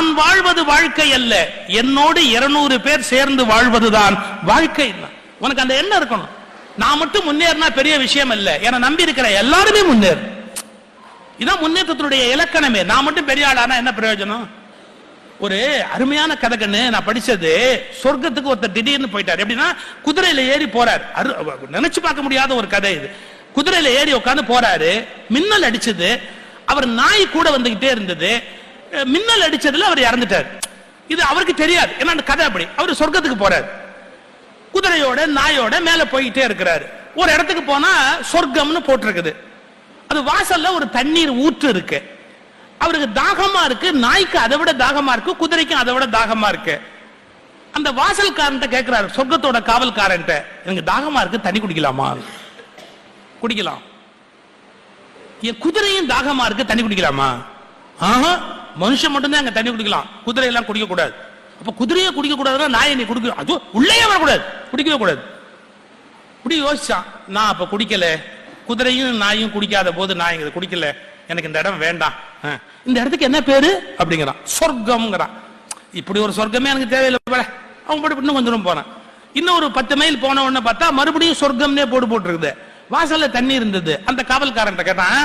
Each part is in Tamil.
நான் வாழ்வது வாழ்க்கை அல்ல, என்னோடு 200 பேர் சேர்ந்து வாழ்வதுதான் வாழ்க்கை. உனக்கு அந்த எண்ணம் இருக்கணும். நான் மட்டும் முன்னேறினா பெரிய விஷயம் அல்ல, என நம்பி இருக்கிற எல்லாருமே முன்னேறு. இதான் முன்னேற்றத்தினுடைய இலக்கணமே. நான் மட்டும் பெரிய ஆளானா என்ன பிரயோஜனம்? ஒரு அருமையான கதை கண்ணு நான் படிச்சது. சொர்க்கத்துக்கு ஒருத்தர் திடீர்னு போயிட்டார். எப்படின்னா குதிரையில ஏறி போறாரு. நினைச்சு பார்க்க முடியாத ஒரு கதை இது. குதிரையில ஏறி உட்காந்து போறாரு. மின்னல் அடிச்சது. அவர் நாய் கூட வந்துகிட்டே இருந்தது. மின்னல் அடிச்சதுல அவர் இறந்துட்டார். இது அவருக்கு தெரியாது. ஏன்னா அந்த கதை அப்படி. அவர் சொர்க்கத்துக்கு போறாரு. குதிரையோட நாயோட மேல போயிட்டே இருக்கிறாரு. ஒரு இடத்துக்கு போனா சொர்க்கம்னு போட்டிருக்குது. அது வாசல்ல ஒரு தண்ணீர் ஊற்று இருக்கு. அவருக்கு தாகமா இருக்கு. நாய்க்கு அதை விட தாகமா இருக்கு. குதிரைக்கும் அதை விட தாகமா இருக்கு. அந்த வாசல்காரன்ட்ட கேட்கிறாரு, சொர்க்கத்தோட காவல்காரன்ட்ட, எனக்கு தாகமா இருக்கு, தண்ணி குடிக்கலாமா? குடிக்கலாம். என் குதிரையும் தாகமா இருக்கு, தண்ணி குடிக்கலாமா? ஆஹா, மனுஷன் மட்டும்தான் அங்க தண்ணி குடிக்கலாம், குதிரை எல்லாம் குடிக்க கூடாது. அப்ப குதிரையை குடிக்க கூடாதுன்னா நாயை நீ குடிக்க, அது உள்ளே வரக்கூடாது, குடிக்கவே கூடாது. இப்படி யோசிச்சான். நான் அப்ப குடிக்கல, குதிரையும் நாயும் குடிக்காத போது நான் இங்க குடிக்கல, எனக்கு இந்த இடம் வேண்டாம். இந்த இடத்துக்கு என்ன பேரு அப்படிங்கிறான். சொர்க்கம்ங்கிறான். இப்படி ஒரு சொர்க்கமே எனக்கு தேவையில்லை. அவன் படி இன்னும் கொஞ்சம் போனான். இன்னும் ஒரு 10 மைல் போன உடனே பார்த்தா மறுபடியும் சொர்க்கம்னே போட்டுருக்குது. வாசல்ல தண்ணி இருந்தது. அந்த காவல்காரன் கேட்டான்,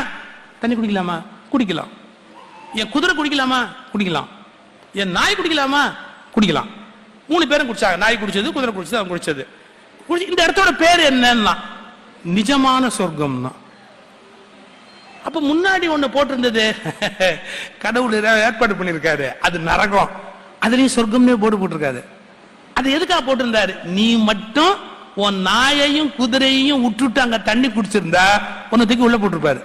தண்ணி குடிக்கலாமா? குடிக்கலாம். என் குதிரை குடிக்கலாமா? குடிக்கலாம். என் நாய் குடிக்கலாமா? குடிக்கலாம். 3 பேரும் குடிச்சாங்க. நாய் குடிச்சது, குதிரை குடிச்சது, அவன் குடிச்சது. இந்த இடத்தோட பேர் என்னன்னா நிஜமான சொர்க்கம்னா. அப்ப முன்னாடி ஒண்ணு போட்டிருந்தது, கடவுள் ஏற்பாடு பண்ணிருக்காரு, அது நரகம். அதுலயும் சொர்க்கம்னே போட்டிருக்காரு. அது எதுக்காக போட்டிருந்தாரு? நீ மட்டும் உன் நாயையும் குதிரையையும் விட்டுட்டு அங்க தண்ணி குடிச்சிருந்தா உன்னை தூக்கி உள்ள போட்டிருப்பாரு.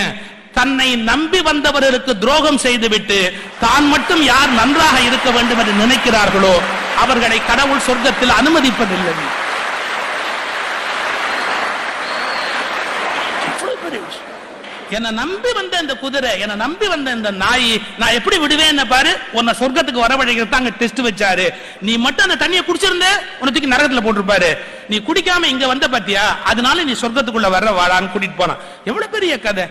ஏன்? தன்னை நம்பி வந்தவர்களுக்கு துரோகம் செய்துவிட்டு தான் மட்டும் யார் நன்றாக இருக்க வேண்டும் என்று நினைக்கிறார்களோ அவர்களை கடவுள் சொர்க்கத்தில் அனுமதிப்பதில்லை. என்னை நம்பி வந்த இந்த குதிரை, என்னை நம்பி வந்த இந்த நாய், நான் எப்படி விடுவேன் பாரு. உன்னை சொர்க்கத்துக்கு வரவழைக்கிறது அங்க டெஸ்ட் வச்சாரு. நீ மட்டும் அந்த தண்ணியை குடிச்சிருந்த உனக்கு நரகத்துல போட்டிருப்பாரு. நீ குடிக்காம இங்க வந்த பாத்தியா, அதனால நீ சொர்க்கத்துக்குள்ள வர்ற வாழான்னு கூட்டிட்டு போனான். எவ்வளவு பெரிய கதை.